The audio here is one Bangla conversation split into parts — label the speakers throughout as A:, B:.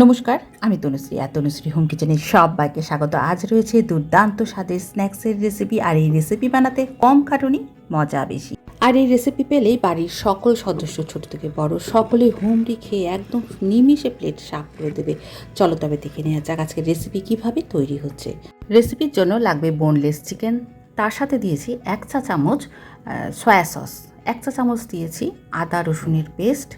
A: নমস্কার, আমি তনুশ্রী আর তনুশ্রী হোম কিচেনের সবাইকে স্বাগত। আজ রয়েছে দুর্দান্ত স্বাদের স্ন্যাক্সের রেসিপি, আর এই রেসিপি বানাতে কম খাটুনি, মজা বেশি। আর এই রেসিপি পেলেই বাড়ির সকল সদস্য ছোট থেকে বড় সকলেই হোমলি খেয়ে একদম নিমিষে প্লেট সাফ করে দেবে। চলো তবে দেখে নেওয়া যাক আজকের রেসিপি কিভাবে তৈরি হচ্ছে। রেসিপির জন্য লাগবে বোনলেস চিকেন, তার সাথে দিয়েছি 1 চা চামচ সয়া সস, 1 চা চামচ দিয়েছি আদা রসুনের পেস্ট,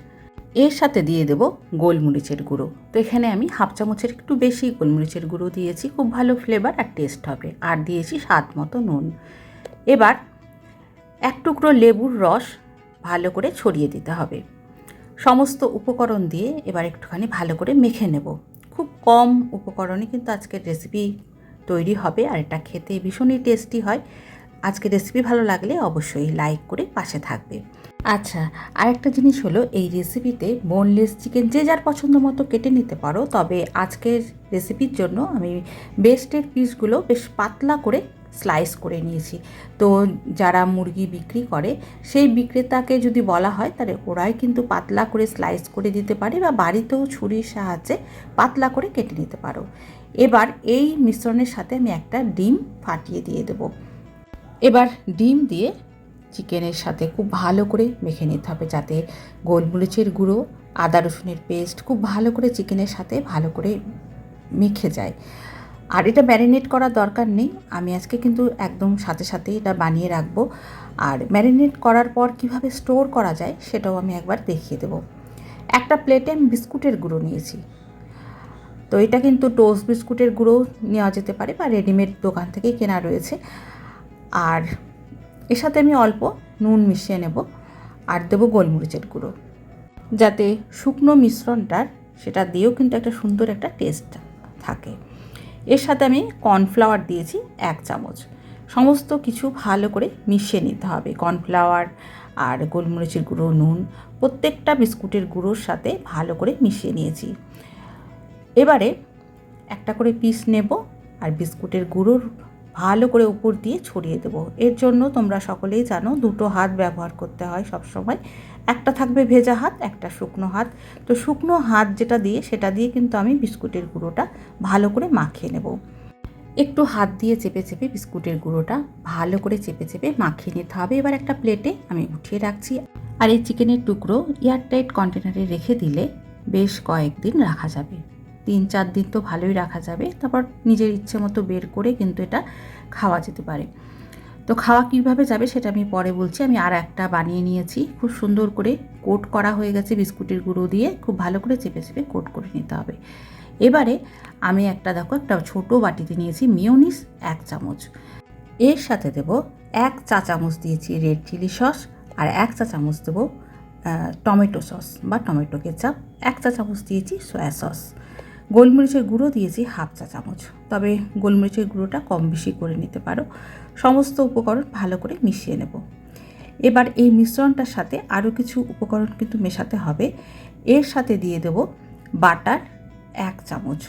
A: এর সাথে দিয়ে দেব গোলমরিচের গুঁড়ো। তো এখানে আমি হাফ চামচের একটু বেশি গোলমরিচের গুঁড়ো দিয়েছি, খুব ভালো ফ্লেভার আর টেস্ট হবে। আর দিয়েছি স্বাদ মতো নুন। এবার এক টুকরো লেবুর রস ভালো করে ছড়িয়ে দিতে হবে। সমস্ত উপকরণ দিয়ে এবার একটুখানি ভালো করে মেখে নেব। খুব কম উপকরণে কিন্তু আজকের রেসিপি তৈরি হবে, আর এটা খেতে ভীষণই টেস্টি হয়। আজকের রেসিপি ভালো লাগলে অবশ্যই লাইক করে পাশে থাকবে। আচ্ছা, আরেকটা জিনিস হলো, এই রেসিপিতে বোনলেস চিকেন যে যার পছন্দ মতো কেটে নিতে পারো, তবে আজকের রেসিপির জন্য আমি বেস্টের পিসগুলো বেশ পাতলা করে স্লাইস করে নিয়েছি। তো যারা মুরগি বিক্রি করে সেই বিক্রেতাকে যদি বলা হয় তাহলে ওরাই কিন্তু পাতলা করে স্লাইস করে দিতে পারে, বা বাড়িতেও ছুরির সাহায্যে পাতলা করে কেটে নিতে পারো। এবার এই মিশ্রণের সাথে আমি একটা ডিম ফাটিয়ে দিয়ে দেবো। এবার ডিম দিয়ে চিকেনের সাথে খুব ভালো করে মেখে নিতে হবে, যাতে গোলমরিচের গুঁড়ো, আদা রসুনের পেস্ট খুব ভালো করে চিকেনের সাথে ভালো করে মেখে যায়। আর এটা ম্যারিনেট করার দরকার নেই, আমি আজকে কিন্তু একদম সাথে সাথে এটা বানিয়ে রাখবো। আর ম্যারিনেট করার পর কিভাবে স্টোর করা যায় সেটাও আমি একবার দেখিয়ে দেবো। একটা প্লেটে আমি বিস্কুটের গুঁড়ো নিয়েছি। তো এটা কিন্তু টোস্ট বিস্কুটের গুঁড়ো নেওয়া যেতে পারে, বা রেডিমেড দোকান থেকেই কেনা রয়েছে। আর এর সাথে আমি অল্প নুন মিশিয়ে নেব, আর দেবো গোলমরিচের গুঁড়ো, যাতে শুকনো মিশ্রণটার সেটা দিয়েও কিন্তু একটা সুন্দর একটা টেস্ট থাকে। এর সাথে আমি কর্নফ্লাওয়ার দিয়েছি 1 চামচ। সমস্ত কিছু ভালো করে মিশিয়ে নিতে হবে। কর্নফ্লাওয়ার আর গোলমরিচের গুঁড়ো, নুন প্রত্যেকটা বিস্কুটের গুঁড়োর সাথে ভালো করে মিশিয়ে নিয়েছি। এবারে একটা করে পিস নেব আর বিস্কুটের গুঁড়োর ভালো করে উপর দিয়ে ছড়িয়ে দেবো। এর জন্য তোমরা সকলেই জানো, 2টো হাত ব্যবহার করতে হয় সবসময়। একটা থাকবে ভেজা হাত, একটা শুকনো হাত। তো শুকনো হাত যেটা দিয়ে সেটা দিয়ে কিন্তু আমি বিস্কুটের গুঁড়োটা ভালো করে মাখিয়ে নেব। একটু হাত দিয়ে চেপে চেপে বিস্কুটের গুঁড়োটা ভালো করে চেপে চেপে মাখিয়ে নিতে হবে। এবার একটা প্লেটে আমি উঠিয়ে রাখছি। আর এই চিকেনের টুকরো এয়ারটাইট কন্টেনারে রেখে দিলে বেশ কয়েকদিন রাখা যাবে। 3-4 দিন তো ভালোই রাখা যাবে। তারপর নিজের ইচ্ছে মতো বের করে কিন্তু এটা খাওয়া যেতে পারে। তো খাওয়া কীভাবে যাবে সেটা আমি পরে বলছি। আমি আর একটা বানিয়ে নিয়েছি, খুব সুন্দর করে কোট করা হয়ে গেছে বিস্কুটের গুঁড়ো দিয়ে। খুব ভালো করে চেপে চেপে কোট করে নিতে হবে। এবারে আমি একটা ছোটো বাটিতে নিয়েছি মেয়োনিজ 1 চামচ। এর সাথে দেব 1 চা চামচ দিয়েছি রেড চিলি সস, আর 1 চা চামচ দেবো টমেটো সস বা টমেটো কেচাপ, 1 চা চামচ দিয়েছি সয়া সস। গোলমরিচের গুঁড়ো দিয়েছি হাফ চা চামচ, তবে গোলমরিচের গুঁড়োটা কম বেশি করে নিতে পারো। সমস্ত উপকরণ ভালো করে মিশিয়ে নেব। এবার এই মিশ্রণটার সাথে আরও কিছু উপকরণ কিন্তু মেশাতে হবে। এর সাথে দিয়ে দেব বাটার 1 চামচ,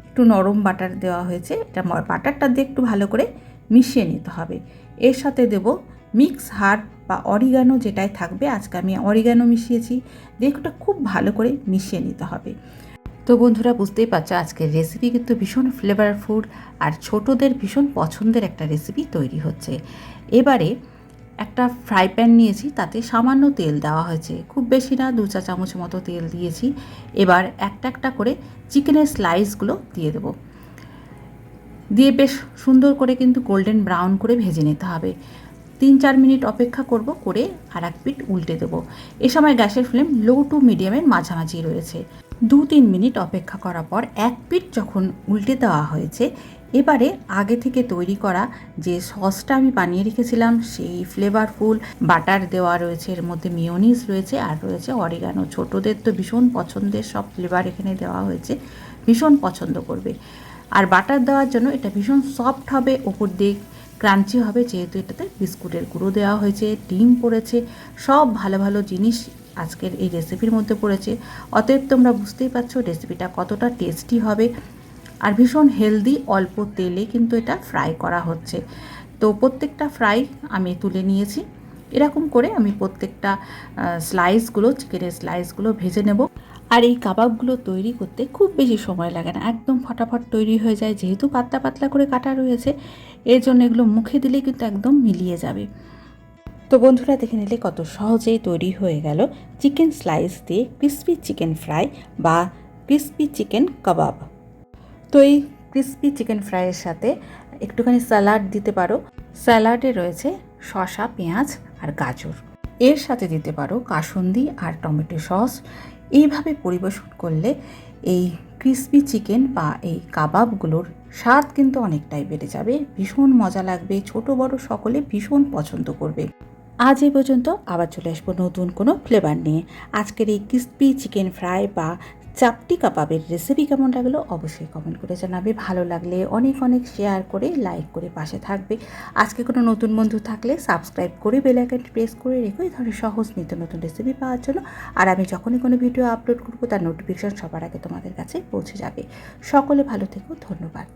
A: একটু নরম বাটার দেওয়া হয়েছে। এটা বাটারটা দিয়ে একটু ভালো করে মিশিয়ে নিতে হবে। এর সাথে দেব মিক্স হার্ব বা অরিগানো, যেটাই থাকবে। আজকে আমি অরিগানো মিশিয়েছি। দিয়ে ওটা খুব ভালো করে মিশিয়ে নিতে হবে। তো বন্ধুরা, বুঝতেই পারছো আজকের রেসিপি কিন্তু ভীষণ ফ্লেভারফুল আর ছোটদের ভীষণ পছন্দের একটা রেসিপি তৈরি হচ্ছে। এবারে একটা ফ্রাই প্যান নিয়েছি, তাতে সামান্য তেল দেওয়া হয়েছে, খুব বেশি না, 2 চা চামচ মতো তেল দিয়েছি। এবার একটা একটা করে চিকেনের স্লাইসগুলো দিয়ে দেবো। দিয়ে বেশ সুন্দর করে কিন্তু গোল্ডেন ব্রাউন করে ভেজে নিতে হবে। 3-4 মিনিট অপেক্ষা করব, করে আর এক পিঠ উল্টে দেবো। এ সময় গ্যাসের ফ্লেম লো টু মিডিয়ামের মাঝামাঝি রয়েছে। 2-3 মিনিট অপেক্ষা করার পর এক পিঠ যখন উল্টে দেওয়া হয়েছে, এবারে আগে থেকে তৈরি করা যে সসটা আমি বানিয়ে রেখেছিলাম, সেই ফ্লেভারফুল বাটার দেওয়া রয়েছে, এর মধ্যে মেয়োনিজ রয়েছে, আর রয়েছে অরিগানো। ছোটদের তো ভীষণ পছন্দের সব ফ্লেভার এখানে দেওয়া হয়েছে, ভীষণ পছন্দ করবে। আর বাটার দেওয়ার জন্য এটা ভীষণ সফট হবে, ওপর দিয়ে ক্রাঞ্চি হবে, যেহেতু এটাতে বিস্কুটের গুঁড়ো দেওয়া হয়েছে, ডিম পড়েছে, সব ভালো ভালো জিনিস আজকের এই রেসিপির মধ্যে পড়েছে। অতএব তোমরা বুঝতেই পারছো রেসিপিটা কতটা টেস্টি হবে, আর ভীষণ হেলদি। অল্প তেলে কিন্তু এটা ফ্রাই করা হচ্ছে। তো প্রত্যেকটা ফ্রাই আমি তুলে নিয়েছি। এরকম করে আমি প্রত্যেকটা স্লাইসগুলো, চিকেনের স্লাইসগুলো ভেজে নেব। আর এই কাবাবগুলো তৈরি করতে খুব বেশি সময় লাগে না, একদম ফটাফট তৈরি হয়ে যায়। যেহেতু পাতলা পাতলা করে কাটা রয়েছে, এর জন্য এগুলো মুখে দিলে কিন্তু একদম মিলিয়ে যাবে। তো বন্ধুরা, দেখে নিলে কত সহজেই তৈরি হয়ে গেল চিকেন স্লাইস দিয়ে ক্রিসপি চিকেন ফ্রাই বা ক্রিসপি চিকেন কাবাব। তো এই ক্রিসপি চিকেন ফ্রাইয়ের সাথে একটুখানি স্যালাড দিতে পারো। স্যালাডে রয়েছে শসা, পেঁয়াজ আর গাজর। এর সাথে দিতে পারো কাসুন্দি আর টমেটো সস। এইভাবে পরিবেশন করলে এই ক্রিসপি চিকেন বা এই কাবাবগুলোর স্বাদ কিন্তু অনেকটাই বেড়ে যাবে, ভীষণ মজা লাগবে, ছোট বড় সকলে ভীষণ পছন্দ করবে। আজ এই পর্যন্ত, আবার চলে আসবো নতুন কোনো ফ্লেভার নিয়ে। আজকের এই ক্রিসপি চিকেন ফ্রাই বা চাপটি কাবাবের রেসিপি কেমন লাগলো অবশ্যই কমেন্ট করে জানাবে। ভালো লাগলে অনেক অনেক শেয়ার করে, লাইক করে পাশে থাকবে। আজকে কোনো নতুন বন্ধু থাকলে সাবস্ক্রাইব করে বেল আইকনটি প্রেস করে রেখো এই ধরনের সহজ নিত্য নতুন রেসিপি পাওয়ার জন্য। আর আমি যখনই কোনো ভিডিও আপলোড করবো তার নোটিফিকেশন সবার আগে তোমাদের কাছে পৌঁছে যাবে। সকলে ভালো থেকো, ধন্যবাদ।